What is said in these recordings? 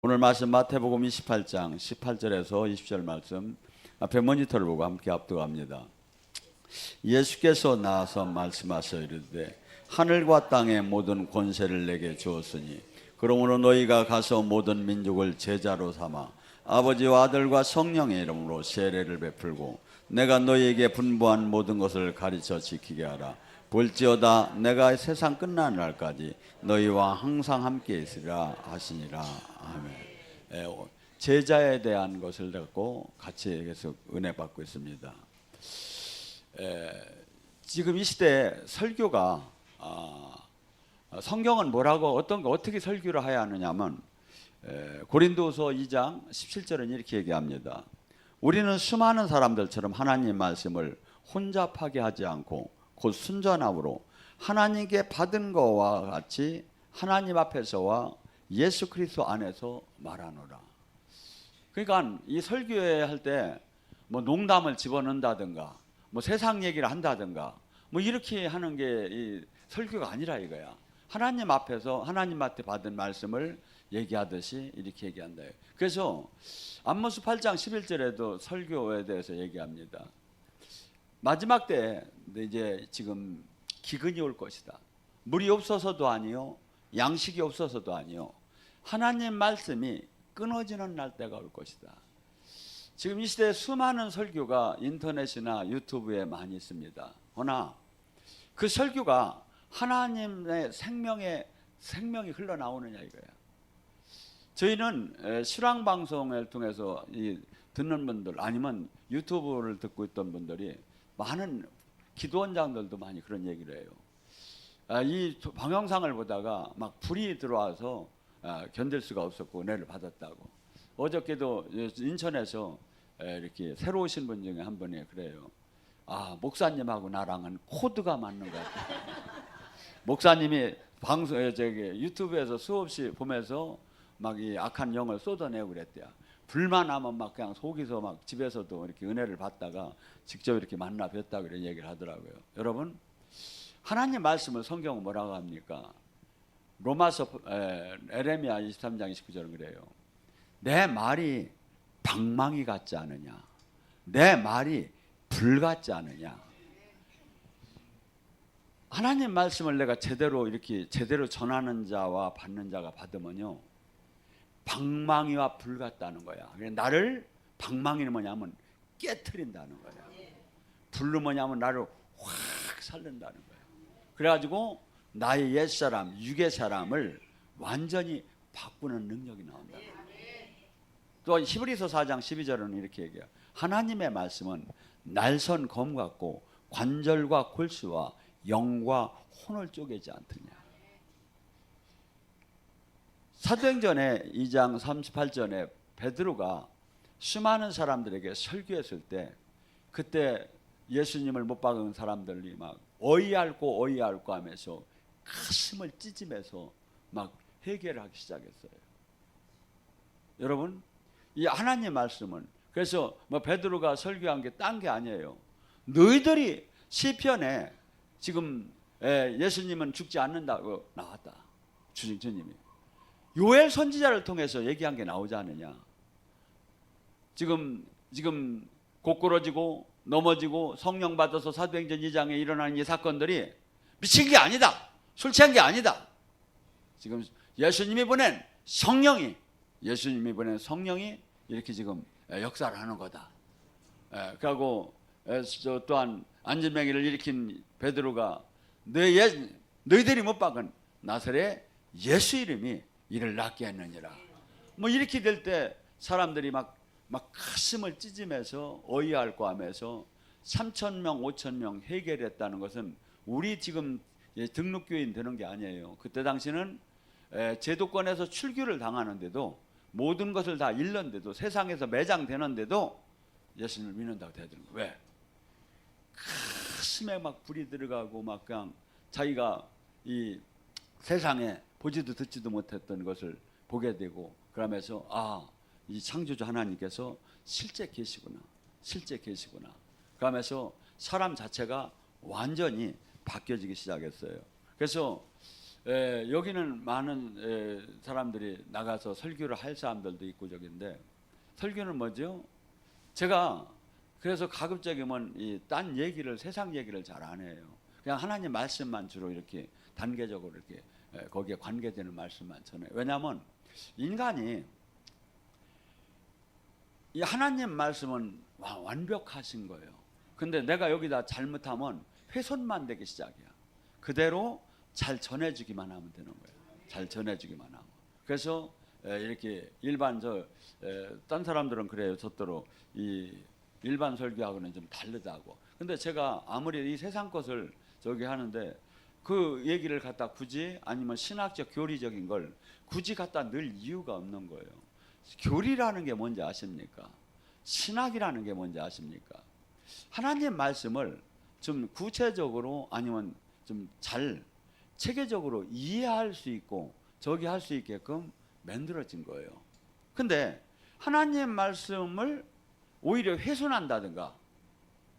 오늘 말씀 마태복음 28장 18절에서 20절 말씀 앞에 모니터를 보고 함께 압도합니다. 예수께서 나와서 말씀하셔 이르되 하늘과 땅의 모든 권세를 내게 주었으니 그러므로 너희가 가서 모든 민족을 제자로 삼아 아버지와 아들과 성령의 이름으로 세례를 베풀고 내가 너희에게 분부한 모든 것을 가르쳐 지키게 하라. 볼지어다 내가 세상 끝나는 날까지 너희와 항상 함께 있으리라 하시니라. 아멘. 제자에 대한 것을 갖고 같이 계속 은혜 받고 있습니다. 지금 이 시대에 설교가 성경은 뭐라고 어떻게 설교를 해야 하느냐면 고린도서 2장 17절은 이렇게 얘기합니다. 우리는 수많은 사람들처럼 하나님 말씀을 혼잡하게 하지 않고 곧 순전함으로 하나님께 받은 것과 같이 하나님 앞에서와 예수 그리스도 안에서 말하노라. 그러니까 이 설교회 할 때 뭐 농담을 집어넣는다든가 뭐 세상 얘기를 한다든가 뭐 이렇게 하는 게 이 설교가 아니라 이거야. 하나님 앞에서 하나님한테 받은 말씀을 얘기하듯이 이렇게 얘기한다. 그래서 안모스 8장 11절에도 설교에 대해서 얘기합니다. 마지막 때 이제 지금 기근이 올 것이다. 물이 없어서도 아니요, 양식이 없어서도 아니요, 하나님 말씀이 끊어지는 날 때가 올 것이다. 지금 이 시대에 수많은 설교가 인터넷이나 유튜브에 많이 있습니다. 그러나 그 설교가 하나님의 생명이 흘러나오느냐 이거야. 저희는 실황 방송을 통해서 듣는 분들 아니면 유튜브를 듣고 있던 분들이 많은 기도원장들도 많이 그런 얘기를 해요. 이 동영상을 보다가 막 불이 들어와서 견딜 수가 없었고 은혜를 받았다고. 어저께도 인천에서 이렇게 새로 오신 분 중에 한 분이 그래요. 목사님하고 나랑은 코드가 맞는 것 같아요. 목사님이 유튜브에서 수없이 보면서 막 이 악한 영을 쏟아내고 그랬대요. 불만하면 막 그냥 속이서 막 집에서도 이렇게 은혜를 받다가 직접 이렇게 만나 뵀다 그런 얘기를 하더라고요. 여러분, 하나님 말씀을 성경은 뭐라고 합니까? 로마서 에레미야 23장 29절은 그래요. 내 말이 방망이 같지 않으냐? 내 말이 불 같지 않으냐? 하나님 말씀을 내가 제대로 전하는 자와 받는 자가 받으면요, 방망이와 불 같다는 거야. 나를, 방망이는 뭐냐면 깨트린다는 거야. 불로 뭐냐면 나를 확 살린다는 거야. 그래가지고 나의 옛사람, 육의 사람을 완전히 바꾸는 능력이 나온다. 또 히브리서 4장 12절은 이렇게 얘기해요. 하나님의 말씀은 날선 검 같고 관절과 골수와 영과 혼을 쪼개지 않더냐. 사도행전의 2장 38절에 베드로가 수많은 사람들에게 설교했을 때 그때 예수님을 못 박은 사람들이 막 어이없고 하면서 가슴을 찢으면서 막 회개를 하기 시작했어요. 여러분, 이 하나님 말씀은 그래서 뭐 베드로가 설교한 게 딴 게 아니에요. 너희들이 시편에 지금 예수님은 죽지 않는다고 나왔다. 주님이 요엘 선지자를 통해서 얘기한 게 나오지 않느냐. 지금 고꾸러지고 넘어지고 성령 받아서 사도행전 2장에 일어나는 이 사건들이 미친 게 아니다. 술 취한 게 아니다. 지금 예수님이 보낸 성령이 이렇게 지금 역사를 하는 거다. 그리고 또한 안진뱅이를 일으킨 베드로가 너희들이 못 박은 나사렛 예수 이름이 이를 낫게 했느니라. 뭐 이렇게 될 때 사람들이 막 가슴을 찢으면서 어이없고 하면서 3,000명, 5,000명 해결했다는 것은 우리 지금 등록교인 되는 게 아니에요. 그때 당시는 제도권에서 출교를 당하는데도 모든 것을 다 잃는데도 세상에서 매장되는데도 예수님을 믿는다고 되더라고요. 왜? 가슴에 막 불이 들어가고 막 그냥 자기가 이 세상에 보지도 듣지도 못했던 것을 보게 되고 그러면서 이 창조주 하나님께서 실제 계시구나. 그러면서 사람 자체가 완전히 바뀌어지기 시작했어요. 그래서 여기는 많은 사람들이 나가서 설교를 할 사람들도 있고 저긴데, 설교는 뭐죠? 제가 그래서 가급적이면 이 딴 얘기를, 세상 얘기를 잘 안 해요. 그냥 하나님 말씀만 주로 이렇게 단계적으로 이렇게 거기에 관계되는 말씀만 전해요. 왜냐하면 인간이 이 하나님 말씀은 완벽하신 거예요. 근데 내가 여기다 잘못하면 훼손만 되기 시작이야. 그대로 잘 전해주기만 하면 되는 거예요. 잘 전해주기만 하면. 그래서 이렇게 일반 딴 사람들은 그래요. 저대로 이 일반 설교하고는 좀 다르다고. 근데 제가 아무리 이 세상 것을 저기 하는데 그 얘기를 갖다 굳이, 아니면 신학적 교리적인 걸 굳이 갖다 넣을 이유가 없는 거예요. 교리라는 게 뭔지 아십니까? 신학이라는 게 뭔지 아십니까? 하나님 말씀을 좀 구체적으로, 아니면 좀 잘 체계적으로 이해할 수 있고 저기 할 수 있게끔 만들어진 거예요. 근데 하나님 말씀을 오히려 훼손한다든가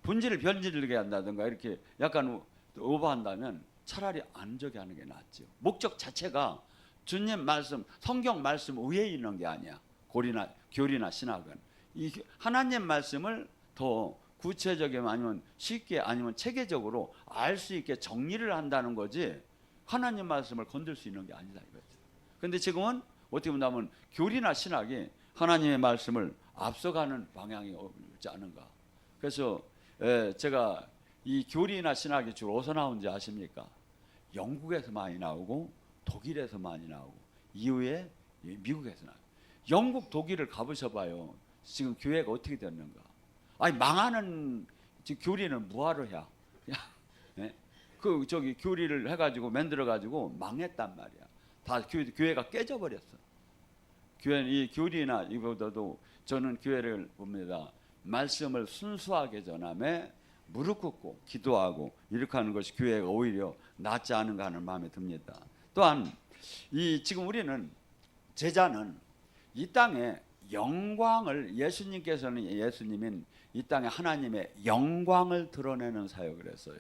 본질을 변질되게 한다든가 이렇게 약간 오버한다면 차라리 안 저기 하는 게 낫죠. 목적 자체가 주님 말씀, 성경 말씀 위에 있는 게 아니야. 교리나 신학은 이 하나님 말씀을 더 구체적이면, 아니면 쉽게, 아니면 체계적으로 알 수 있게 정리를 한다는 거지, 하나님 말씀을 건들 수 있는 게 아니다 이거죠. 근데 지금은 어떻게 보면 교리나 신학이 하나님의 말씀을 앞서가는 방향이 없지 않은가. 그래서 제가 이 교리나 신학이 주로 어디서 나오는지 아십니까? 영국에서 많이 나오고 독일에서 많이 나오고 이후에 미국에서 나와요. 영국, 독일을 가보셔봐요. 지금 교회가 어떻게 됐는가. 아니 망하는 교리는 뭐하러 해? 네? 그 저기 교리를 해가지고 만들어가지고 망했단 말이야. 다 교회가 깨져버렸어. 교회는 이 교리나 이보다도 저는 교회를 봅니다. 말씀을 순수하게 전함에 무릎 꿇고 기도하고 이렇게 하는 것이 교회가 오히려 낫지 않은가 하는 마음이 듭니다. 또한 이 지금 우리는, 제자는 이 땅에 영광을, 예수님인 이 땅에 하나님의 영광을 드러내는 사역을 했어요.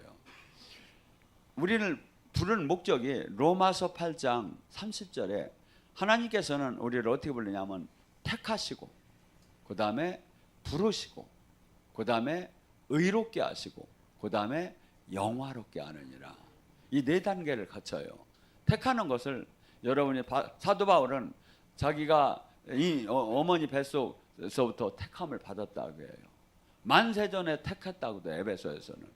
우리를 부른 목적이 로마서 8장 30절에 하나님께서는 우리를 어떻게 부르냐면 택하시고, 그 다음에 부르시고, 그 다음에 의롭게 하시고, 그 다음에 영화롭게 하느니라. 이 네 단계를 거쳐요. 택하는 것을 여러분이 사도 바울은 자기가 이 어머니 뱃속에서부터 택함을 받았다고 해요. 만세전에 택했다고도, 에베소에서는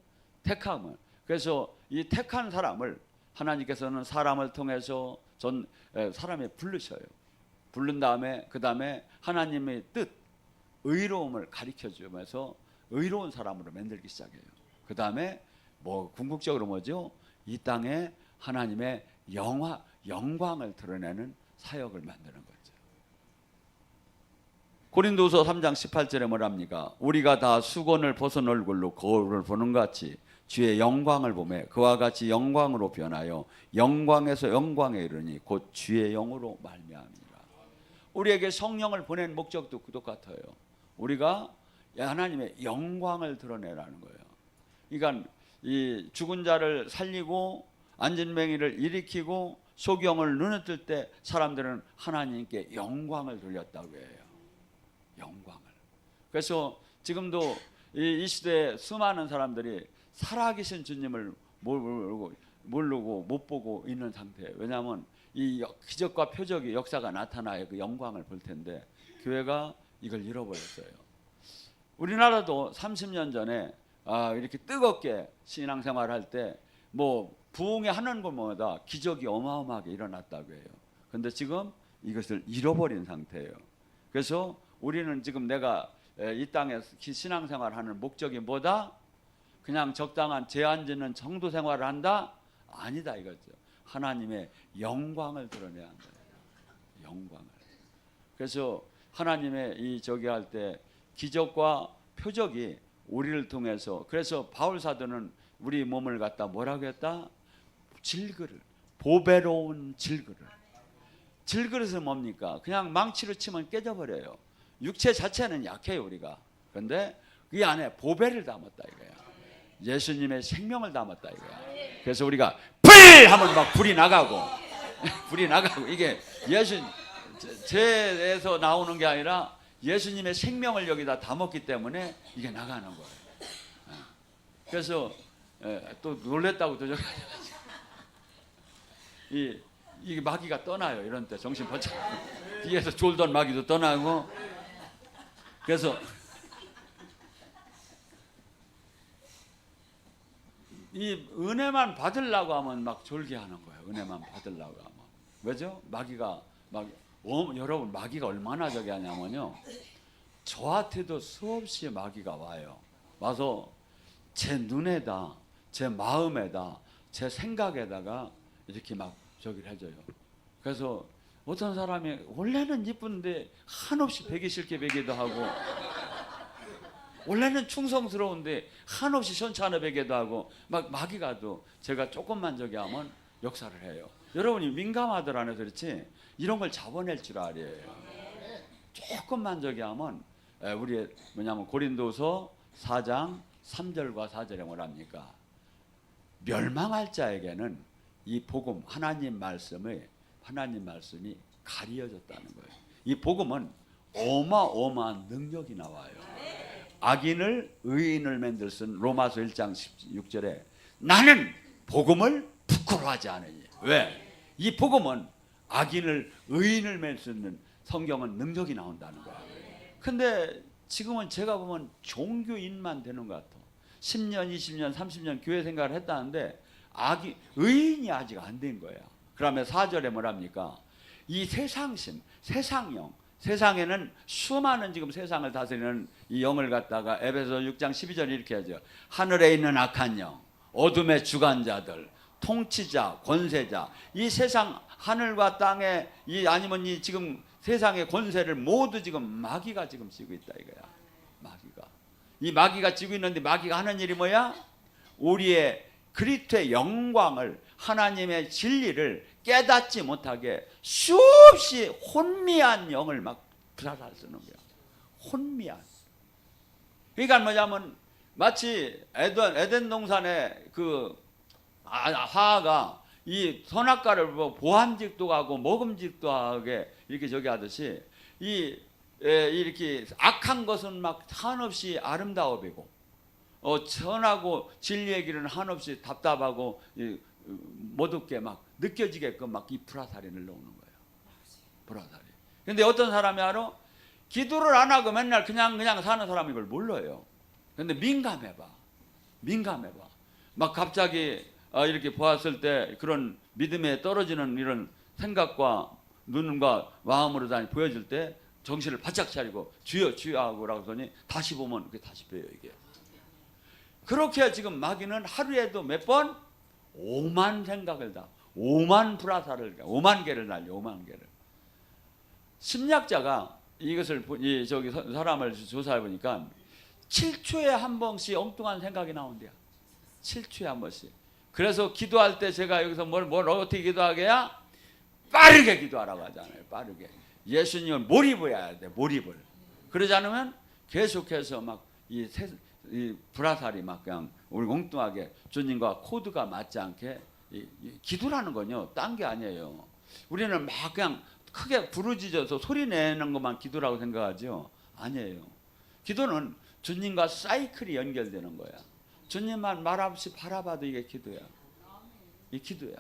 택함을. 그래서 이 택한 사람을 하나님께서는 사람을 통해서 사람이 부르셔요. 부른 다음에 그 다음에 하나님의 뜻, 의로움을 가르쳐 주면서 의로운 사람으로 만들기 시작해요. 그 다음에 뭐 궁극적으로 뭐죠? 이 땅에 하나님의 영광을 드러내는 사역을 만드는 거죠. 고린도서 3장 18절에 뭐랍니까? 우리가 다 수건을 벗은 얼굴로 거울을 보는 것 같이 주의 영광을 보매 그와 같이 영광으로 변하여 영광에서 영광에 이르니 곧 주의 영으로 말미암이라. 우리에게 성령을 보낸 목적도 똑같아요. 우리가 하나님의 영광을 드러내라는 거예요. 그러니까 이 죽은 자를 살리고 안진뱅이를 일으키고 소경을 눈을 뜰 때 사람들은 하나님께 영광을 돌렸다고 해요. 영광을. 그래서 지금도 이 시대에 수많은 사람들이 살아계신 주님을 모르고 못 보고 있는 상태예요. 왜냐하면 이 기적과 표적이, 역사가 나타나야 그 영광을 볼 텐데 교회가 이걸 잃어버렸어요. 우리나라도 30년 전에 이렇게 뜨겁게 신앙생활할 때 뭐 부흥회 하는 곳마다 기적이 어마어마하게 일어났다고 해요. 그런데 지금 이것을 잃어버린 상태예요. 그래서 우리는 지금 내가 이 땅에 신앙생활하는 목적이 뭐다? 그냥 적당한 제한 짓는 정도 생활을 한다? 아니다 이거죠. 하나님의 영광을 드러내야 한다. 영광을. 그래서 하나님의 이 저기 할 때 기적과 표적이 우리를 통해서, 그래서 바울 사도는 우리 몸을 갖다 뭐라고 했다? 질그릇, 보배로운 질그릇. 질그릇은 뭡니까? 그냥 망치로 치면 깨져버려요. 육체 자체는 약해요 우리가. 그런데 이 안에 보배를 담았다 이거야. 예수님의 생명을 담았다 이거야. 그래서 우리가 불 하면 막 불이 나가고 불이 나가고 이게 예수 죄에서 나오는 게 아니라 예수님의 생명을 여기다 담았기 때문에 이게 나가는 거예요. 그래서 또 놀랬다고 또 이 마귀가 떠나요. 이런 때 정신 번쩍 뒤에서 졸던 마귀도 떠나고. 그래서 이 은혜만 받으려고 하면 막 졸게하는 거예요. 은혜만 받으려고 하면. 왜죠? 마귀가 여러분 마귀가 얼마나 저기 하냐면요, 저한테도 수없이 마귀가 와요. 와서 제 눈에다, 제 마음에다, 제 생각에다가 이렇게 막 저기를 해줘요. 그래서 어떤 사람이 원래는 이쁜데 한없이 배기 싫게 배기도 하고, 원래는 충성스러운데 한없이 시원찮아 배기도 하고, 막 마귀가도 제가 조금만 저기 하면 역사를 해요. 여러분이 민감하들 안해서 그렇지 이런 걸 잡아낼 줄 알아요. 조금만 저기 하면 우리 뭐냐면 고린도서 4장 3절과 4절에 뭐랍니까? 멸망할 자에게는 이 복음 하나님 말씀이 가리어졌다는 거예요. 이 복음은 어마어마한 능력이 나와요. 악인을 의인을 만들 쓴 로마서 1장 16절에 나는 복음을 부끄러워하지 않으니. 왜? 이 복음은 악인을 의인을 만들 수 있는 성경은 능력이 나온다는 거예요. 근데 지금은 제가 보면 종교인만 되는 것 같아. 10년, 20년, 30년 교회 생활을 했다는데 의인이 아직 안 된 거야. 그러면 4절에 뭐랍니까? 이 세상심, 세상영, 세상에는 수많은 지금 세상을 다스리는 이 영을 갖다가 에베소 6장 12절에 이렇게 하죠. 하늘에 있는 악한 영, 어둠의 주관자들, 통치자, 권세자, 이 세상 하늘과 땅에 아니면 이 지금 세상의 권세를 모두 지금 마귀가 지금 쥐고 있다 이거야. 이 마귀가 쥐고 있는데 마귀가 하는 일이 뭐야? 우리의 그리스도의 영광을, 하나님의 진리를 깨닫지 못하게 수없이 혼미한 영을 막 불살라 쓰는 거야. 혼미한. 그러니까 뭐냐면 마치 에덴 동산에 그 하하가 이 선악과를 보암직도 하고 먹음직도 하게 이렇게 저기 하듯이 이렇게 악한 것은 막 한없이 아름다워 보이고 선하고 진리의 길은 한없이 답답하고 못 얻게 막 느껴지게끔 막 이 불화살이 늘러오는 거예요. 불화살이. 근데 어떤 사람이 알아? 기도를 안 하고 맨날 그냥 사는 사람이 이걸 몰라요. 근데 민감해봐. 막 갑자기 이렇게 보았을 때 그런 믿음에 떨어지는 이런 생각과 눈과 마음으로 보여질 때 정신을 바짝 차리고 주여 하고 라고서니 다시 보면 그게 다시 보여요. 이게 그렇게 지금 마귀는 하루에도 몇 번 5만 생각을 다 5만 불화살을 5만 개를 날려. 5만 개를. 심리학자가 이것을 저기 사람을 조사해 보니까 7초에 한 번씩 엉뚱한 생각이 나온대요. 7초에 한 번씩. 그래서 기도할 때 제가 여기서 뭘 어떻게 기도하게야? 빠르게 기도하라고 하잖아요. 빠르게. 예수님을 몰입해야 돼. 몰입을. 그러지 않으면 계속해서 막 이 불화살이 막 그냥 우리 엉뚱하게 주님과 코드가 맞지 않게 기도라는 건요. 딴 게 아니에요. 우리는 막 그냥 크게 부르짖어서 소리 내는 것만 기도라고 생각하죠. 아니에요. 기도는 주님과 사이클이 연결되는 거야. 주님만 말 없이 바라봐도 이게 기도야. 이 기도야.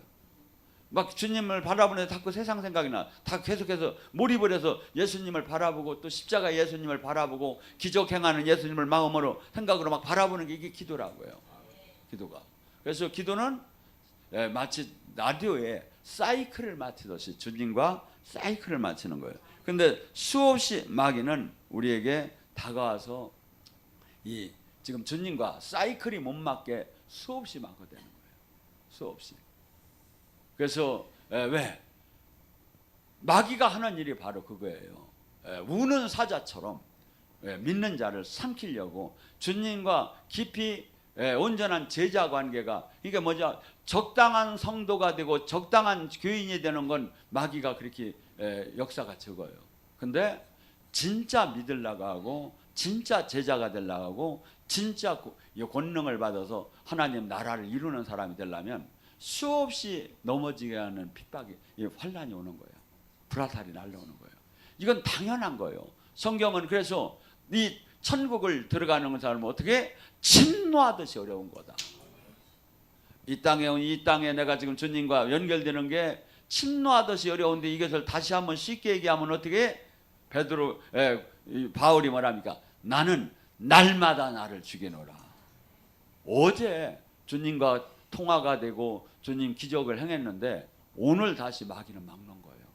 막 주님을 바라보는데 자꾸 세상 생각이 나. 다 계속해서 몰입을 해서 예수님을 바라보고 또 십자가 예수님을 바라보고 기적 행하는 예수님을 마음으로 생각으로 막 바라보는 게 이게 기도라고요. 기도가. 그래서 기도는 마치 라디오에 사이클을 맞추듯이 주님과 사이클을 맞추는 거예요. 근데 수없이 마귀는 우리에게 다가와서 지금 주님과 사이클이 못 맞게 수없이 막아대는 거예요. 수없이. 그래서 왜? 마귀가 하는 일이 바로 그거예요. 우는 사자처럼 믿는 자를 삼키려고 주님과 깊이 온전한 제자 관계가, 이게 뭐죠? 적당한 성도가 되고 적당한 교인이 되는 건 마귀가 그렇게 역사가 적어요. 근데 진짜 믿으려고 하고 진짜 제자가 되려고 하고 진짜 권능을 받아서 하나님 나라를 이루는 사람이 되려면 수없이 넘어지게 하는 핍박이, 환란이 오는 거예요. 불화살이 날라오는 거예요. 이건 당연한 거예요. 성경은 그래서 이 천국을 들어가는 사람은 어떻게 침노하듯이 어려운 거다. 이 땅에 내가 지금 주님과 연결되는 게 침노하듯이 어려운데, 이것을 다시 한번 쉽게 얘기하면 어떻게 바울이 뭐랍니까? 나는 날마다 나를 죽이노라. 어제 주님과 통화가 되고 주님 기적을 행했는데 오늘 다시 마귀는 막는 거예요.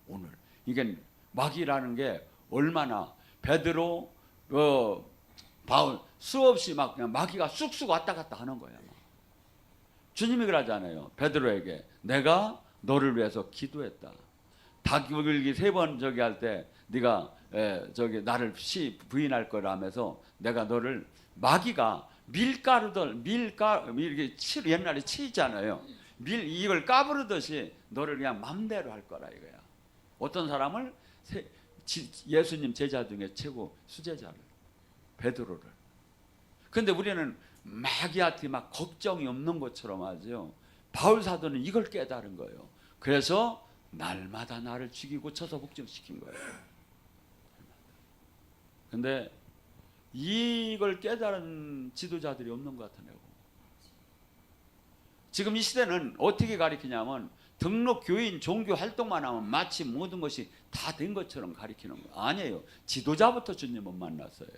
오늘 이게 마귀라는 게 얼마나, 베드로 바울 수없이 막 그냥 마귀가 쑥쑥 왔다 갔다 하는 거예요. 주님이 그러잖아요. 베드로에게 내가 너를 위해서 기도했다. 닭울기 3번 저기 할 때 네가 저기 나를 부인할 거라면서 내가 너를, 마귀가 밀가루들 이렇게 옛날에 치잖아요. 이걸 까부르듯이 너를 그냥 맘대로 할 거라 이거야. 어떤 사람을, 예수님 제자 중에 최고 수제자를, 베드로를. 근데 우리는 마귀한테 막 걱정이 없는 것처럼 하죠. 바울 사도는 이걸 깨달은 거예요. 그래서 날마다 나를 죽이고 쳐서 복종시킨 거예요. 근데 이걸 깨달은 지도자들이 없는 것 같아요. 지금 이 시대는 어떻게 가리키냐면 등록 교인 종교 활동만 하면 마치 모든 것이 다 된 것처럼 가리키는 거예요. 아니에요. 지도자부터 주님 못 만났어요.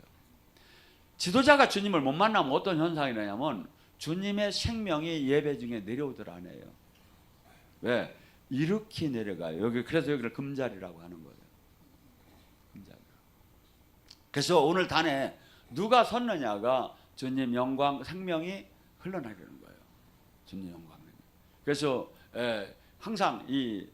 지도자가 주님을 못 만나면 어떤 현상이 나냐면 주님의 생명이 예배 중에 내려오더라네요. 왜? 이렇게 내려가요. 그래서 여기를 금자리라고 하는 거예요. 금자리. 그래서 오늘 단에 누가 섰느냐가 주님 영광, 생명이 흘러나가는 거예요. 주님 영광. 그래서 항상 이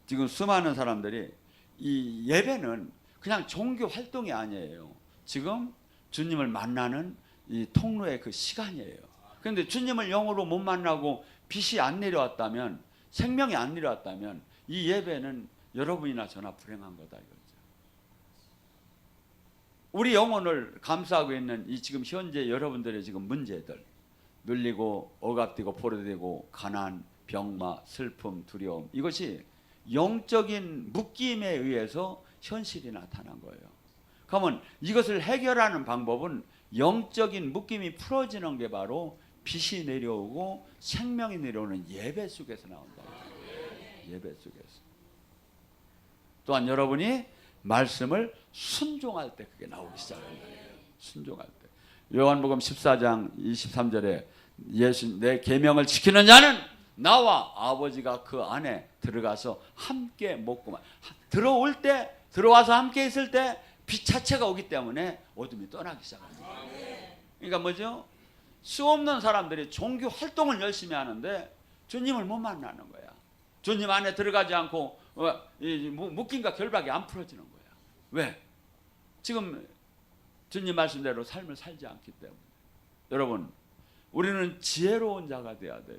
지금 수많은 사람들이 이 예배는 그냥 종교 활동이 아니에요. 지금 주님을 만나는 이 통로의 그 시간이에요. 그런데 주님을 영으로 못 만나고 빛이 안 내려왔다면, 생명이 안 내려왔다면 이 예배는 여러분이나 저나 불행한 거다 이거죠. 우리 영혼을 감싸고 있는 이 지금 현재 여러분들의 지금 문제들, 눌리고 억압되고 포로되고 가난, 병마, 슬픔, 두려움, 이것이 영적인 묶임에 의해서 현실이 나타난 거예요. 그러면 이것을 해결하는 방법은 영적인 묶임이 풀어지는 게 바로 빛이 내려오고 생명이 내려오는 예배 속에서 나온다. 예배 속에서. 또한 여러분이 말씀을 순종할 때 그게 나오기 시작한다. 순종할 때. 요한복음 14장 23절에 내 계명을 지키는 자는 나와 아버지가 그 안에 들어가서 함께 먹고, 들어와서 함께 있을 때 빛 자체가 오기 때문에 어둠이 떠나기 시작합니다. 그러니까 뭐죠? 수없는 사람들이 종교 활동을 열심히 하는데 주님을 못 만나는 거야. 주님 안에 들어가지 않고 묶임과 결박이 안 풀어지는 거야. 왜? 지금 주님 말씀대로 삶을 살지 않기 때문에. 여러분, 우리는 지혜로운 자가 돼야 돼요.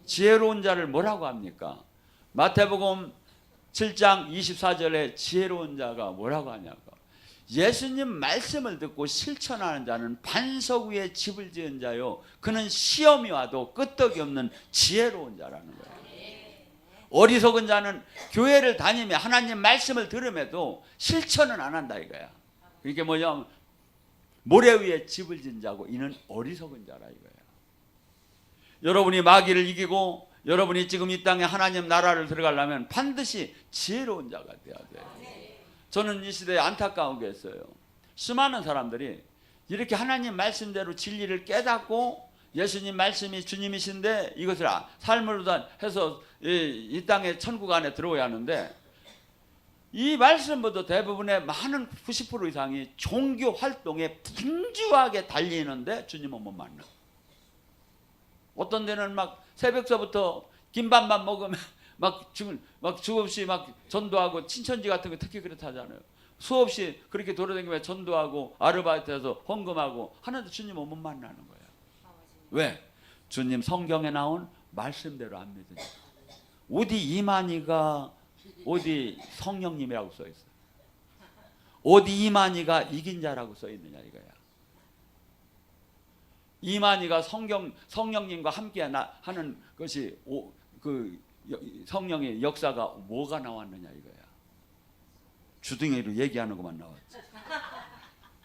지혜로운 자를 뭐라고 합니까? 마태복음 7장 24절에 지혜로운 자가 뭐라고 하냐고. 예수님 말씀을 듣고 실천하는 자는 반석 위에 집을 지은 자요, 그는 시험이 와도 끄떡이 없는 지혜로운 자라는 거예요. 어리석은 자는 교회를 다니며 하나님 말씀을 들음에도 실천은 안 한다 이거야. 그게 뭐냐면 모래 위에 집을 지은 자고 이는 어리석은 자라 이거야. 여러분이 마귀를 이기고 여러분이 지금 이 땅에 하나님 나라를 들어가려면 반드시 지혜로운 자가 돼야 돼요. 저는 이 시대에 안타까운 게 있어요. 수많은 사람들이 이렇게 하나님 말씀대로 진리를 깨닫고 예수님 말씀이 주님이신데 이것을 삶으로 해서 이 땅에 천국 안에 들어오야 하는데, 이 말씀보다 대부분의 많은 90% 이상이 종교 활동에 분주하게 달리는데 주님은 못 만나. 어떤 데는 막 새벽서부터 김밥만 먹으면 막 수없이 막 전도하고, 친천지 같은 거 특히 그렇다잖아요. 수없이 그렇게 돌아다니며 전도하고 아르바이트해서 헌금하고 하는데 주님은 못 만나는 거예요. 왜? 주님 성경에 나온 말씀대로 안 믿으니까. 어디 이만희가 어디 성령님이라고 써 있어요. 어디 이만희가 이긴 자라고 써 있느냐 이거야. 이만희가 성령님과 함께 하는 것이 성령의 역사가 뭐가 나왔느냐 이거야. 주둥이로 얘기하는 것만 나왔지.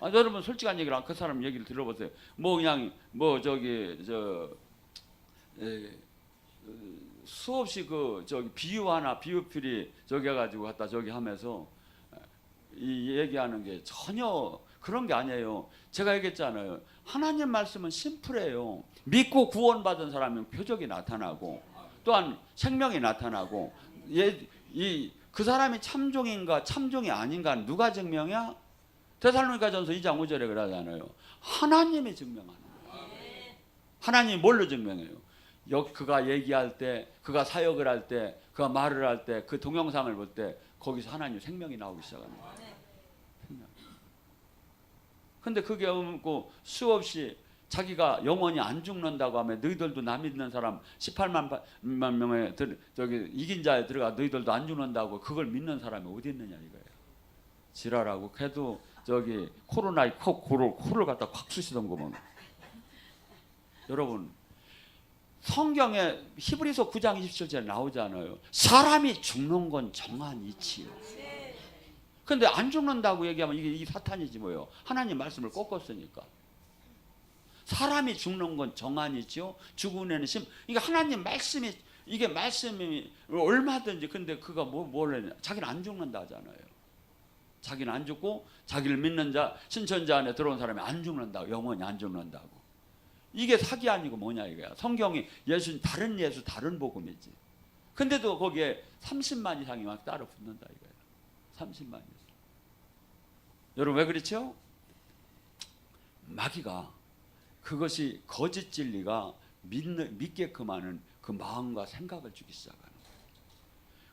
여러분 솔직한 얘기를 그 사람 얘기를 들어보세요. 그냥 수없이 비유풀이 해가지고 갖다 하면서 이 얘기하는 게 전혀 그런 게 아니에요. 제가 얘기했잖아요. 하나님 말씀은 심플해요. 믿고 구원받은 사람은 표적이 나타나고 또한 생명이 나타나고 그 사람이 참종인가 참종이 아닌가 누가 증명이야? 데살로니가전서 2장 5절에 그러잖아요. 하나님이 증명하는 거예요. 하나님이 뭘로 증명해요? 그가 얘기할 때, 그가 사역을 할 때, 그가 말을 할 때, 그 동영상을 볼 때 거기서 하나님 생명이 나오기 시작하는 거예요. 생명. 근데 그게 없고 수없이 자기가 영원히 안 죽는다고 하면 너희들도 나 믿는 사람 18만 명에 이긴 자에 들어가 너희들도 안 죽는다고 그걸 믿는 사람이 어디 있느냐 이거예요. 지랄하고 걔도 코로나에 코를 갖다 콱 쑤시던 거면. 여러분 성경에 히브리서 9장 27절에 나오잖아요. 사람이 죽는 건 정한 이치요. 근데 안 죽는다고 얘기하면 이게 사탄이지 뭐예요. 하나님 말씀을 꺾었으니까. 사람이 죽는 건 정한이지요. 죽으면 이게 하나님 말씀이 이게 말씀이 얼마든지. 근데 그가 뭘 했냐? 자기는 안 죽는다 하잖아요. 자기는 안 죽고 자기를 믿는 자 신천자 안에 들어온 사람이 안 죽는다고. 영원히 안 죽는다고. 이게 사기 아니고 뭐냐 이거야. 성경이 예수는 다른 예수 다른 복음이지. 근데도 거기에 30만 이상이 막 따로 붙는다 이거야. 30만 이상. 여러분 왜 그렇죠? 마귀가 그것이 거짓 진리가 믿게끔 하는 그 마음과 생각을 주기 시작하는 거예요.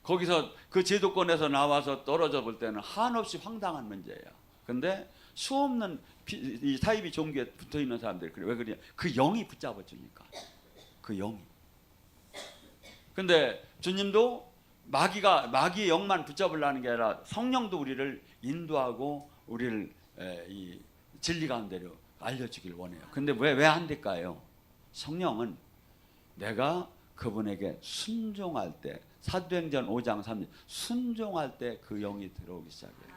거기서 그 제도권에서 나와서 떨어져 볼 때는 한없이 황당한 문제야. 근데 수없는 이 사이비 종교에 붙어 있는 사람들이 그래. 왜 그러냐? 그 영이 붙잡아 주니까. 그 영이. 근데 주님도 마귀의 영만 붙잡으려는 게 아니라 성령도 우리를 인도하고 우리를 이 진리 가운데로 알려주길 원해요. 근데 왜 안 될까요? 성령은 내가 그분에게 순종할 때, 사도행전 5장 3절 순종할 때 그 영이 들어오기 시작해요.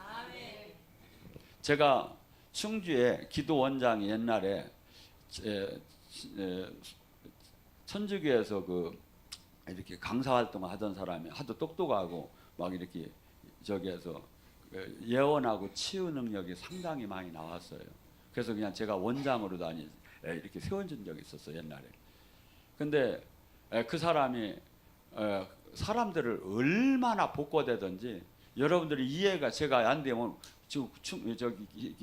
제가 충주에 기도원장이 옛날에 천주교에서 이렇게 강사 활동을 하던 사람이 하도 똑똑하고 막 이렇게 저기에서 예언하고 치유 능력이 상당히 많이 나왔어요. 그래서 그냥 제가 원장으로 이렇게 세워준 적이 있었어요 옛날에. 근데 그 사람이 사람들을 얼마나 복고되든지 여러분들이 이해가 제가 안 되면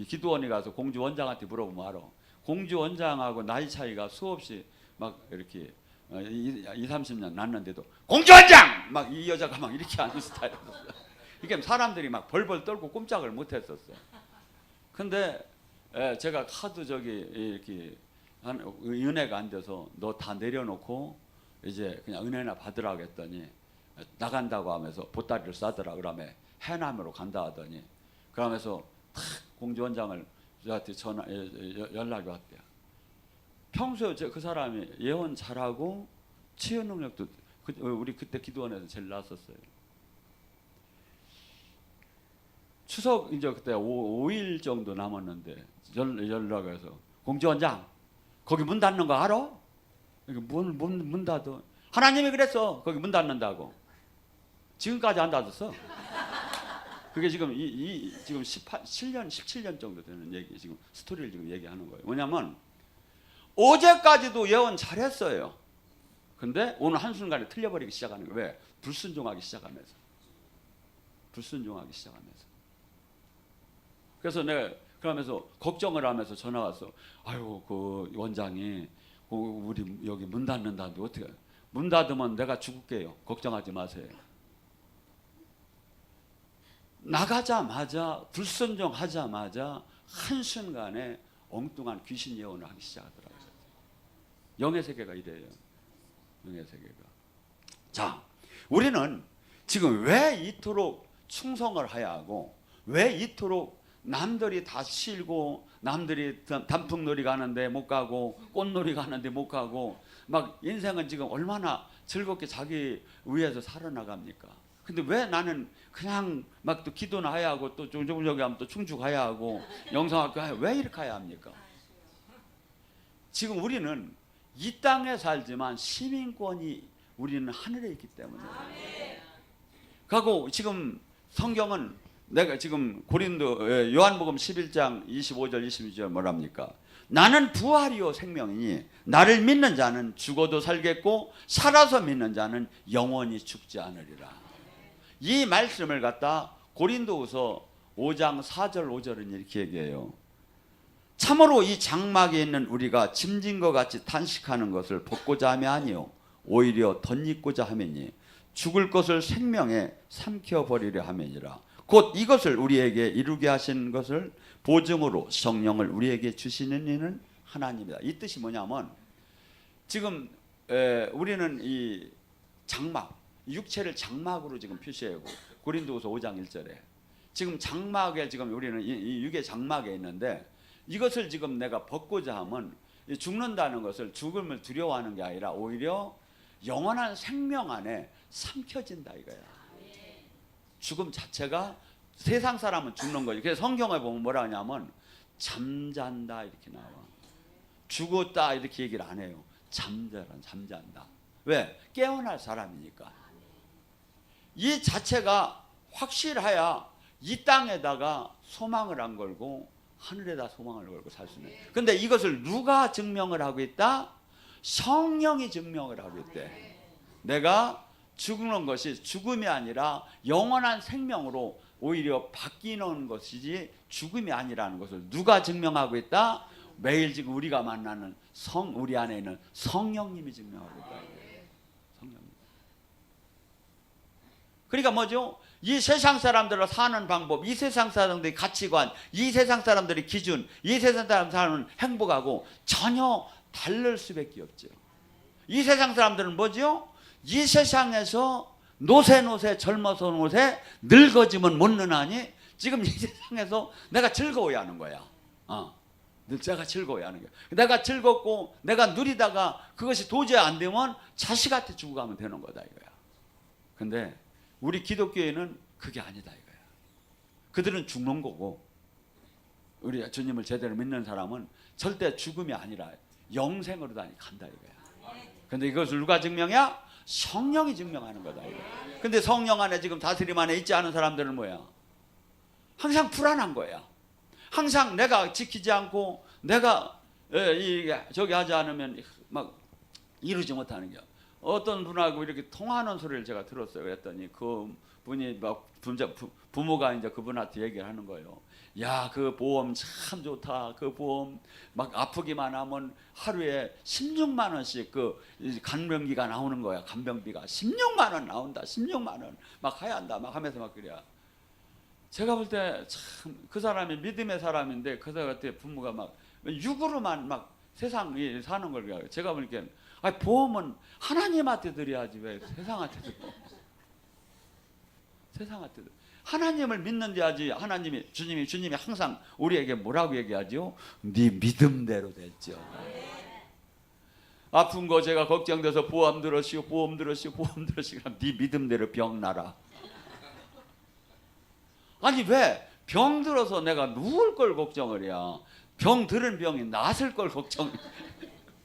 기도원에 가서 공주원장한테 물어보면 알아. 공주원장하고 나이 차이가 수없이 막 이렇게 20-30년 났는데도 공주원장! 막 이 여자가 막 이렇게 하는 스타일이었어요. 이게 사람들이 막 벌벌 떨고 꼼짝을 못했었어요. 근데 제가 하도 이렇게 은혜가 안 돼서 너 다 내려놓고 이제 그냥 은혜나 받으라고 했더니 나간다고 하면서 보따리를 싸더라. 그러면 해남으로 간다 하더니 그러면서 탁 공주원장을 저한테 연락이 왔대요. 평소에 그 사람이 예언 잘하고 치유 능력도 우리 그때 기도원에서 제일 나섰어요. 추석 이제 그때 5일 정도 남았는데 연락해서 공주원장 거기 문 닫는 거 알아? 문 닫어. 하나님이 그랬어. 거기 문 닫는다고. 지금까지 안 닫았어. 그게 지금 지금 17년 정도 되는 얘기 지금 스토리를 지금 얘기하는 거예요. 뭐냐면 어제까지도 예언 잘했어요. 근데 오늘 한순간에 틀려버리기 시작하는 거예요. 왜? 불순종하기 시작하면서. 그래서 내가 그러면서 걱정을 하면서 전화 와서 아유 그 원장이 우리 여기 문 닫는다는데 어떻게 문 닫으면 내가 죽을게요. 걱정하지 마세요. 나가자마자 불순종하자마자 한순간에 엉뚱한 귀신 예언을 하기 시작하더라고요. 영의 세계가 이래요. 영의 세계가. 자, 우리는 지금 왜 이토록 충성을 해야 하고 왜 이토록 남들이 다 쉬고 남들이 단풍놀이 가는데 못 가고 꽃놀이 가는데 못 가고 막 인생은 지금 얼마나 즐겁게 자기 위해서 살아나갑니까? 근데 왜 나는 그냥 막 또 기도나 해야 하고 또 조금 하면 또 충주 가야 하고 영성학교 가야 왜 이렇게 해야 합니까? 지금 우리는 이 땅에 살지만 시민권이 우리는 하늘에 있기 때문에. 그리고 지금 성경은 내가 지금 고린도 요한복음 11장 25절 26절 뭐랍니까? 나는 부활이요 생명이니 나를 믿는 자는 죽어도 살겠고 살아서 믿는 자는 영원히 죽지 않으리라. 이 말씀을 갖다 고린도후서 5장 4절 5절은 이렇게 얘기해요. 참으로 이 장막에 있는 우리가 짐진 것 같이 탄식하는 것을 벗고자 함이 아니요 오히려 덧입고자 함이니 죽을 것을 생명에 삼켜버리려 함이니라. 곧 이것을 우리에게 이루게 하신 것을 보증으로 성령을 우리에게 주시는 이는 하나님이다. 이 뜻이 뭐냐면 지금 우리는 이 장막, 육체를 장막으로 지금 표시하고 고린도후서 5장 1절에 지금 장막에 지금 우리는 이 육의 장막에 있는데 이것을 지금 내가 벗고자 하면 죽는다는 것을 죽음을 두려워하는 게 아니라 오히려 영원한 생명 안에 삼켜진다 이거야. 죽음 자체가 세상 사람은 죽는 거지. 그래서 성경에 보면 뭐라 하냐면 잠잔다 이렇게 나와. 죽었다 이렇게 얘기를 안 해요. 잠잔다. 왜? 깨어날 사람이니까. 이 자체가 확실해야 이 땅에다가 소망을 안 걸고 하늘에다 소망을 걸고 살 수 있는. 근데 이것을 누가 증명을 하고 있다? 성령이 증명을 하고 있대. 내가 죽는 것이 죽음이 아니라 영원한 생명으로 오히려 바뀌는 것이지 죽음이 아니라는 것을 누가 증명하고 있다? 매일 지금 우리가 만나는 우리 안에 있는 성령님이 증명하고 있다. 성령님. 그러니까 뭐죠? 이 세상 사람들로 사는 방법, 이 세상 사람들의 가치관, 이 세상 사람들의 기준, 이 세상 사람 사는 행복하고 전혀 다를 수밖에 없죠. 이 세상 사람들은 뭐죠? 이 세상에서 노세 젊어서 노세 늙어지면 못 느나니 지금 이 세상에서 내가 즐거워야 하는 거야. 내가 즐거워야 하는 거야. 내가 즐겁고 내가 누리다가 그것이 도저히 안 되면 자식한테 주고 가면 되는 거다 이거야. 근데 우리 기독교에는 그게 아니다 이거야. 그들은 죽는 거고 우리 주님을 제대로 믿는 사람은 절대 죽음이 아니라 영생으로 간다 이거야. 근데 이것을 누가 증명해? 성령이 증명하는 거다 이거야. 근데 성령 안에 지금 다스림 안에 있지 않은 사람들은 뭐야? 항상 불안한 거야. 항상 내가 지키지 않고 내가 저기 하지 않으면 막 이루지 못하는 거야. 어떤 분하고 이렇게 통화하는 소리를 제가 들었어요. 그랬더니 그 분이 막 부모가 이제 그분한테 얘기를 하는 거예요. 야, 그 보험 참 좋다. 그 보험 막 아프기만 하면 하루에 16만 원씩 그 간병비가 나오는 거야. 간병비가 16만 원 나온다. 16만 원 막 해야 한다. 막 하면서 막 그래요. 제가 볼 때 참 그 사람이 믿음의 사람인데 그 사람 같은 부모가 막 육으로만 막 세상에 사는 걸 그래요. 제가 보니까 보험은 하나님한테 드려야지 왜 세상한테 드려? 세상한테 드려. 하나님을 믿는 데야지. 하나님이 주님이 항상 우리에게 뭐라고 얘기하죠? 네 믿음대로 됐죠. 아픈 거 제가 걱정돼서 보험 들으시오. 그럼 네 믿음대로 병 나라. 아니 왜 병 들어서 내가 누울 걸 걱정을 해야? 병 들은 병이 낫을 걸 걱정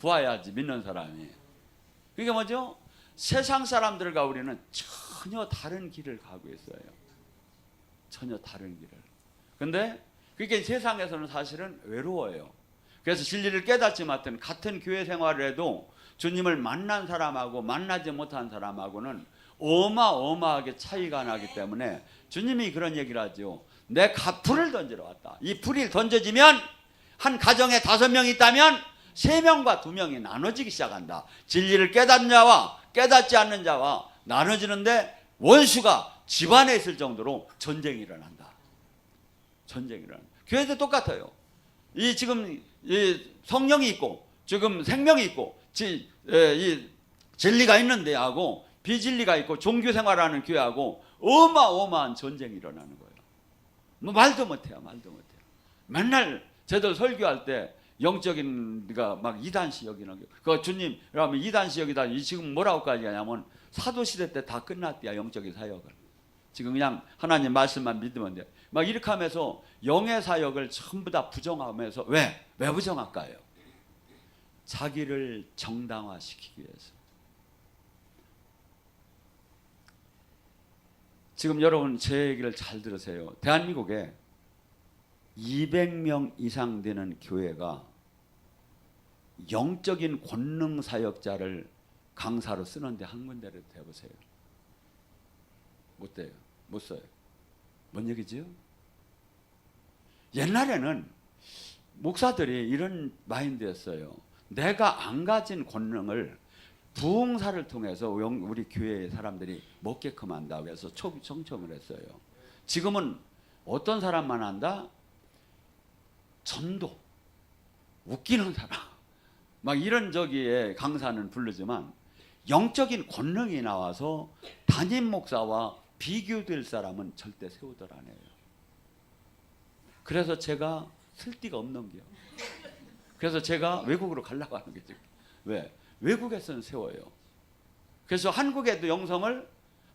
보아야지 믿는 사람이. 그게 뭐죠? 세상 사람들과 우리는 전혀 다른 길을 가고 있어요. 전혀 다른 길을. 근데 그게 세상에서는 사실은 외로워요. 그래서 진리를 깨닫지 못한 같은 교회 생활을 해도 주님을 만난 사람하고 만나지 못한 사람하고는 어마어마하게 차이가 나기 때문에 주님이 그런 얘기를 하죠. 내 불을 던지러 왔다. 이 불이 던져지면 한 가정에 5명 있다면 3명과 2명이 나눠지기 시작한다. 진리를 깨닫는 자와 깨닫지 않는 자와 나눠지는데 원수가 집안에 있을 정도로 전쟁이 일어난다. 전쟁이 일어난다. 교회도 똑같아요. 이 지금 이 성령이 있고 지금 생명이 있고 이 진리가 있는 데하고 비진리가 있고 종교 생활하는 교회하고 어마어마한 전쟁이 일어나는 거예요. 뭐 말도 못해요. 말도 못해요. 맨날 저들 설교할 때 영적인가 막 이단시 여기는 그 주님 그러면 이단시 여기다 지금 뭐라고까지 하냐면 사도시대 때 다 끝났대요. 영적인 사역을. 지금 그냥 하나님 말씀만 믿으면 돼. 막 이렇게 하면서 영의 사역을 전부 다 부정하면서 왜 부정할까요? 자기를 정당화시키기 위해서. 지금 여러분 제 얘기를 잘 들으세요. 대한민국에 200명 이상 되는 교회가 영적인 권능 사역자를 강사로 쓰는데 한 군데를 대보세요. 못 돼요. 못 써요. 뭔 얘기지요? 옛날에는 목사들이 이런 마인드였어요. 내가 안 가진 권능을 부흥사를 통해서 우리 교회의 사람들이 먹게끔 한다. 그래서 청청을 했어요. 지금은 어떤 사람만 한다? 전도, 웃기는 사람, 막 이런 저기에 강사는 부르지만 영적인 권능이 나와서 담임 목사와 비교될 사람은 절대 세우들 안 해요. 그래서 제가 쓸 데가 없는 게요. 그래서 제가 외국으로 가려고 하는 거죠. 왜? 외국에서는 세워요. 그래서 한국에도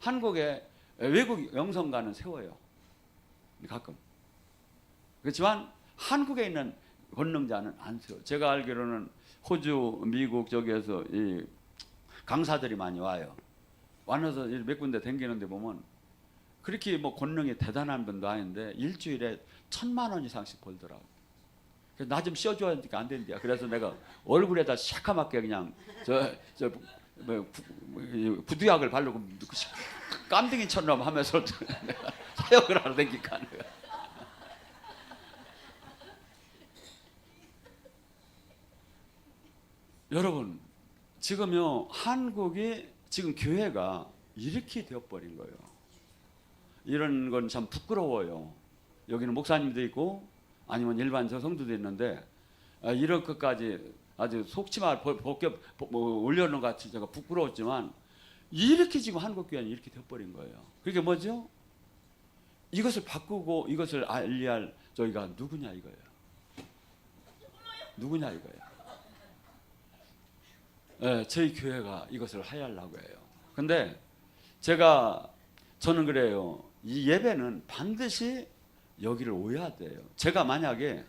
한국에 외국 영성가는 세워요. 가끔. 그렇지만 한국에 있는 권능자는 안 세워요. 제가 알기로는 호주, 미국 저기에서 이 강사들이 많이 와요. 와서 몇 군데 댕기는데 보면 그렇게 뭐 권능이 대단한 분도 아닌데 일주일에 1,000만 원 이상씩 벌더라고. 나 좀 씌워줘야 되니까 안 된대요. 그래서 내가 얼굴에다 시커멓게 그냥 부두약을 바르고 깜둥이처럼 하면서 내가 사역을 하러 다니까. 여러분 지금요 한국이 지금 교회가 이렇게 되어버린 거예요. 이런 건 참 부끄러워요. 여기는 목사님도 있고 아니면 일반 성도도 있는데 이런 것까지 아주 속치마 올려놓은 것 같이 제가 부끄러웠지만 이렇게 지금 한국 교회는 이렇게 되어버린 거예요. 그게 뭐죠? 이것을 바꾸고 이것을 알리할 저희가 누구냐 이거예요. 누구냐 이거예요. 네, 저희 교회가 이것을 하려고 해요. 근데 저는 그래요. 이 예배는 반드시 여기를 오야 돼요. 제가 만약에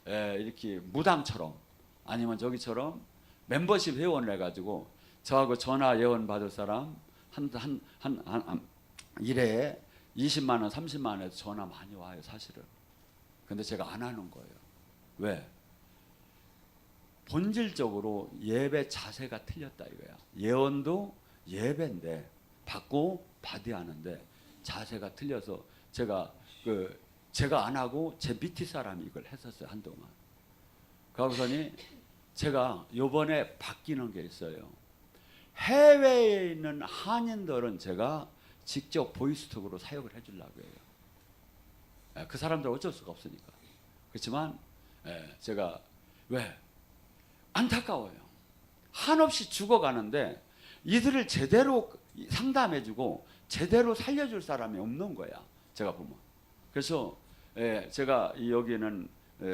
이렇게 무당처럼 아니면 저기처럼 멤버십 회원을 해가지고 저하고 전화 예원 받을 사람 한 일에 20만 원, 30만 원에서 전화 많이 와요, 사실은. 근데 제가 안 하는 거예요. 왜? 본질적으로 예배 자세가 틀렸다 이거야. 예언도 예배인데 받고 받아야 하는데 자세가 틀려서 제가 안 하고 제 밑에 사람이 이걸 했었어요, 한동안. 그러고서니 제가 요번에 바뀌는 게 있어요. 해외에 있는 한인들은 제가 직접 보이스톡으로 사역을 해주려고 해요. 그 사람들 어쩔 수가 없으니까. 그렇지만 제가 왜? 안타까워요. 한없이 죽어가는데 이들을 제대로 상담해주고 제대로 살려줄 사람이 없는 거야. 제가 보면. 그래서 제가 여기는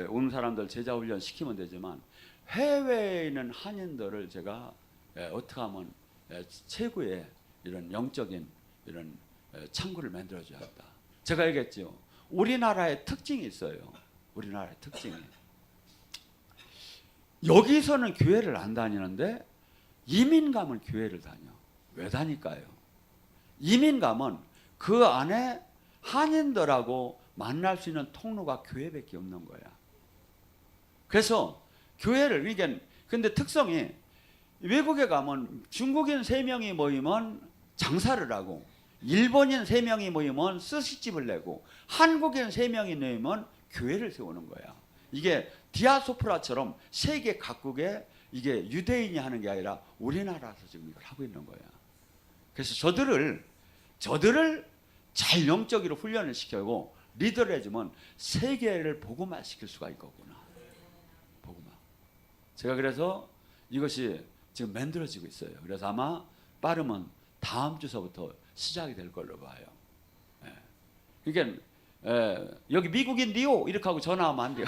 온 사람들 제자훈련 시키면 되지만 해외에 있는 한인들을 제가 어떻게 하면 최고의 이런 영적인 이런 창구를 만들어줘야 한다. 제가 얘기했죠. 우리나라의 특징이 있어요. 우리나라의 특징이. 여기서는 교회를 안 다니는데 이민 가면 교회를 다녀. 왜 다닐까요? 이민 가면 그 안에 한인들하고 만날 수 있는 통로가 교회밖에 없는 거야. 그래서 교회를 그러니까 근데 특성이 외국에 가면 중국인 3명이 모이면 장사를 하고 일본인 3명이 모이면 스시집을 내고 한국인 3명이 모이면 교회를 세우는 거야. 이게 디아스포라처럼 세계 각국에 이게 유대인이 하는 게 아니라 우리나라에서 지금 이걸 하고 있는 거야. 그래서 저들을 잘 영적으로 훈련을 시키고 리더를 해주면 세계를 복음화 시킬 수가 있거구나. 복음화. 제가 그래서 이것이 지금 만들어지고 있어요. 그래서 아마 빠르면 다음 주서부터 시작이 될 걸로 봐요. 그러니까 여기 미국인데요 이렇게 하고 전화하면 안 돼요.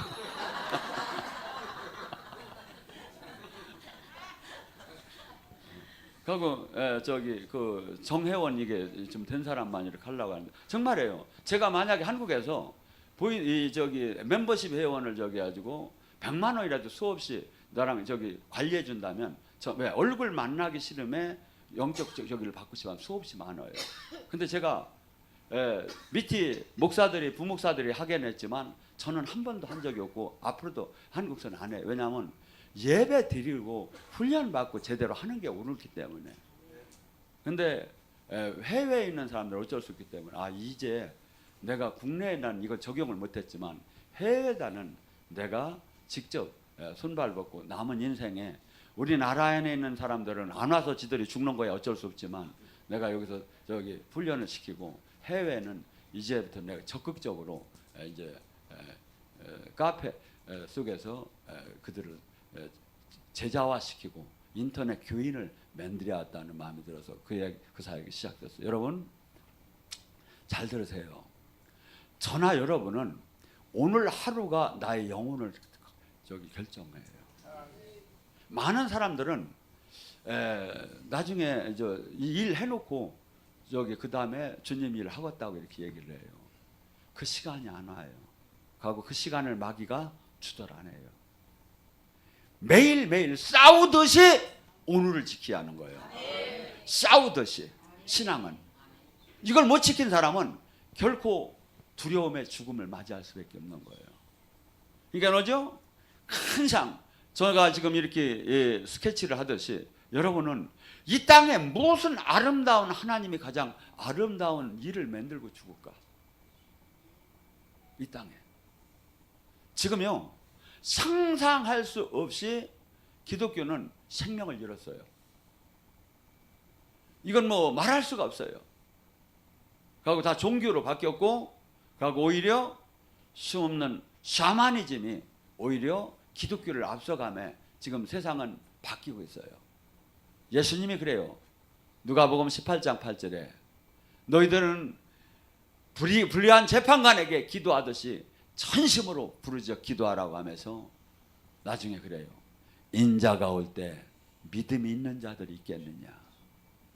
그리고 저기 그 정회원 이게 좀 된 사람만 이렇게 하려고 하는데 정말이에요. 제가 만약에 한국에서 저기 멤버십 회원을 저기 가지고 100만 원이라도 수없이 나랑 저기 관리해 준다면 저 왜 얼굴 만나기 싫음에 영적 저기를 받고 싶으면 수없이 많아요. 근데 제가 밑에 목사들이 부목사들이 하긴 했지만 저는 한 번도 한 적이 없고 앞으로도 한국서는 안 해요. 왜냐하면 예배 드리고 훈련 받고 제대로 하는 게 옳기 때문에. 근데 해외에 있는 사람들 어쩔 수 없기 때문에 이제 내가 국내에는 이걸 적용을 못했지만 해외에다는 내가 직접 손발 벗고 남은 인생에 우리나라에 있는 사람들은 안 와서 지들이 죽는 거야 어쩔 수 없지만 내가 여기서 저기 훈련을 시키고 해외는 이제부터 내가 적극적으로 이제 카페 속에서 그들을 제자화시키고 인터넷 교인을 만들어야겠다는 마음이 들어서 그 사역이 시작됐어요. 여러분 잘 들으세요. 저나 여러분은 오늘 하루가 나의 영혼을 저기 결정해요. 많은 사람들은 나중에 이 일 해놓고 저기 그 다음에 주님 일 하겠다고 이렇게 얘기를 해요. 그 시간이 안 와요. 하고 그 시간을 마귀가 주절 안 해요. 매일매일 싸우듯이 오늘을 지켜야 하는 거예요. 싸우듯이. 신앙은 이걸 못 지킨 사람은 결코 두려움의 죽음을 맞이할 수밖에 없는 거예요. 그러니까 뭐죠? 항상 제가 지금 이렇게 스케치를 하듯이 여러분은 이 땅에 무슨 아름다운 하나님이 가장 아름다운 일을 만들고 죽을까? 이 땅에 지금요 상상할 수 없이 기독교는 생명을 잃었어요. 이건 뭐 말할 수가 없어요. 그리고 다 종교로 바뀌었고 그리고 오히려 수없는 샤머니즘이 오히려 기독교를 앞서가며 지금 세상은 바뀌고 있어요. 예수님이 그래요. 누가복음 18장 8절에 너희들은 불의한 재판관에게 기도하듯이 전심으로 부르짖어 기도하라고 하면서 나중에 그래요. 인자가 올 때 믿음이 있는 자들이 있겠느냐.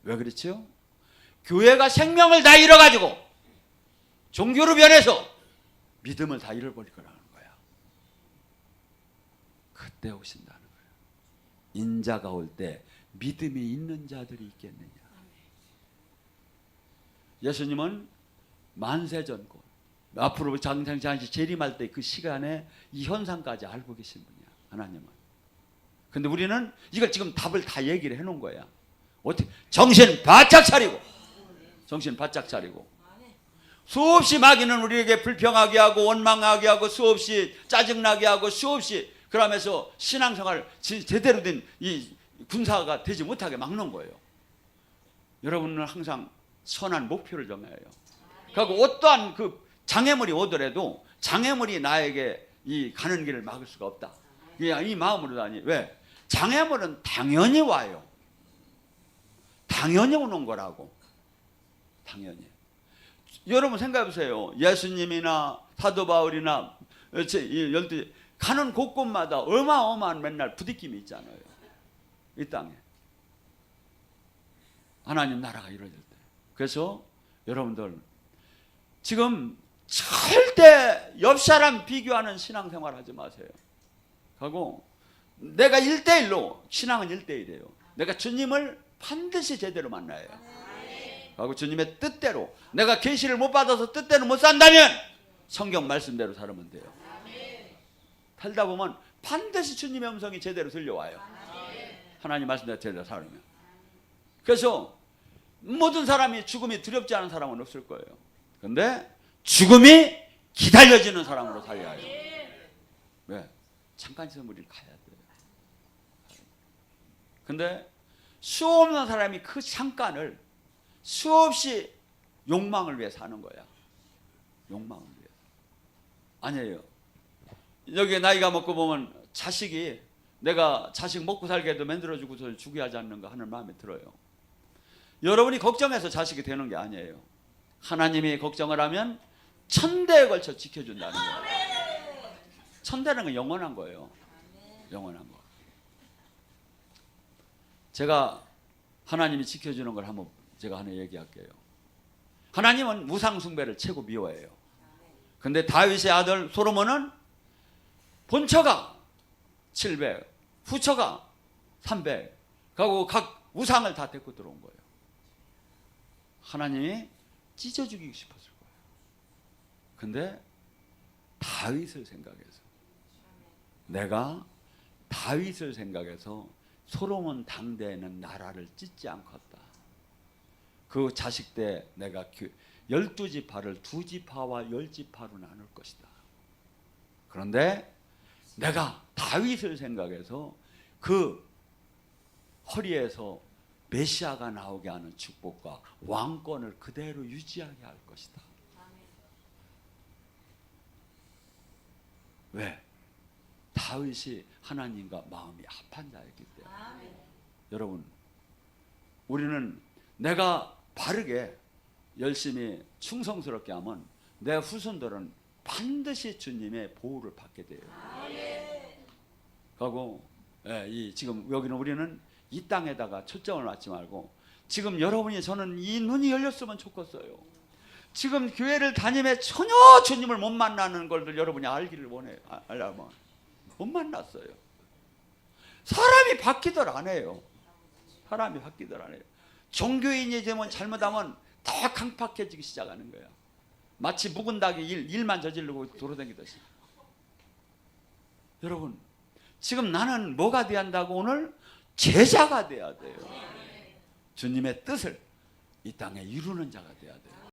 왜 그렇죠? 교회가 생명을 다 잃어가지고 종교로 변해서 믿음을 다 잃어버릴 거라는 거야. 그때 오신다는 거예요. 인자가 올 때 믿음이 있는 자들이 있겠느냐. 예수님은 만세전고 앞으로 장장장시 재림할 때 그 시간에 이 현상까지 알고 계신 분이야. 하나님은. 근데 우리는 이걸 지금 답을 다 얘기를 해놓은 거야. 어떻게 정신 바짝 차리고 정신 바짝 차리고 수없이 마귀는 우리에게 불평하게 하고 원망하게 하고 수없이 짜증나게 하고 수없이 그러면서 신앙생활 제대로 된 이 군사가 되지 못하게 막는 거예요. 여러분은 항상 선한 목표를 정해야 해요. 그리고 어떠한 그 장애물이 오더라도 장애물이 나에게 이 가는 길을 막을 수가 없다. 이 마음으로 다니. 왜? 장애물은 당연히 와요. 당연히 오는 거라고. 당연히. 여러분 생각해 보세요. 예수님이나 사도 바울이나 열두 가는 곳곳마다 어마어마한 맨날 부딪힘이 있잖아요. 이 땅에. 하나님 나라가 이루어질 때. 그래서 여러분들 지금 절대 옆 사람 비교하는 신앙생활 하지 마세요. 하고 내가 1대1로 신앙은 1대1이에요. 내가 주님을 반드시 제대로 만나야 해요. 하고 주님의 뜻대로 내가 계시를 못 받아서 뜻대로 못 산다면 성경 말씀대로 살면 돼요. 살다 보면 반드시 주님의 음성이 제대로 들려와요. 하나님 말씀대로 제대로 살면. 그래서 모든 사람이 죽음이 두렵지 않은 사람은 없을 거예요. 그런데 죽음이 기다려지는 사람으로 살려야 해요. 왜? 잠깐 있으면 우리는 가야 돼요. 근데 수없는 사람이 그 잠깐을 수없이 욕망을 위해 사는 거야. 욕망을 위해. 아니에요. 여기 나이가 먹고 보면 자식이 내가 자식 먹고 살게 해도 만들어주고서 죽여야 하지 않는가 하는 마음이 들어요. 여러분이 걱정해서 자식이 되는 게 아니에요. 하나님이 걱정을 하면 천대에 걸쳐 지켜준다는 거예요. 천대는 건 영원한 거예요. 영원한 거. 제가 하나님이 지켜주는 걸 한번 제가 하나 얘기할게요. 하나님은 우상 숭배를 최고 미워해요. 근데 다윗의 아들 솔로몬은 본처가 700, 후처가 300 하고 각 우상을 다 데리고 들어온 거예요. 하나님이 찢어 죽이고 싶었을 거예요. 근데 다윗을 생각해서, 내가 다윗을 생각해서 솔로몬 당대에는 나라를 찢지 않겠다. 그 자식 때 내가 12지파를 2지파와 10지파로 나눌 것이다. 그런데 내가 다윗을 생각해서 그 허리에서 메시아가 나오게 하는 축복과 왕권을 그대로 유지하게 할 것이다. 왜? 다윗이 하나님과 마음이 합한 자였기 때문에. 여러분, 우리는 내가 바르게 열심히 충성스럽게 하면 내 후손들은 반드시 주님의 보호를 받게 돼요. 그리고 지금 여기는 우리는 이 땅에다가 초점을 맞지 말고, 지금 여러분이, 저는 이 눈이 열렸으면 좋겠어요. 지금 교회를 다니며 전혀 주님을 못 만나는 걸들 여러분이 알기를 원해요. 알려면 못 만났어요. 사람이 바뀌들 안 해요. 사람이 바뀌들 안 해요. 종교인이 되면 잘못하면 더 강팍해지기 시작하는 거야. 마치 묵은 닭이 일만 저지르고 돌아다니듯이. 여러분, 지금 나는 뭐가 돼야 한다고? 오늘 제자가 돼야 돼요. 주님의 뜻을 이 땅에 이루는 자가 돼야 돼요.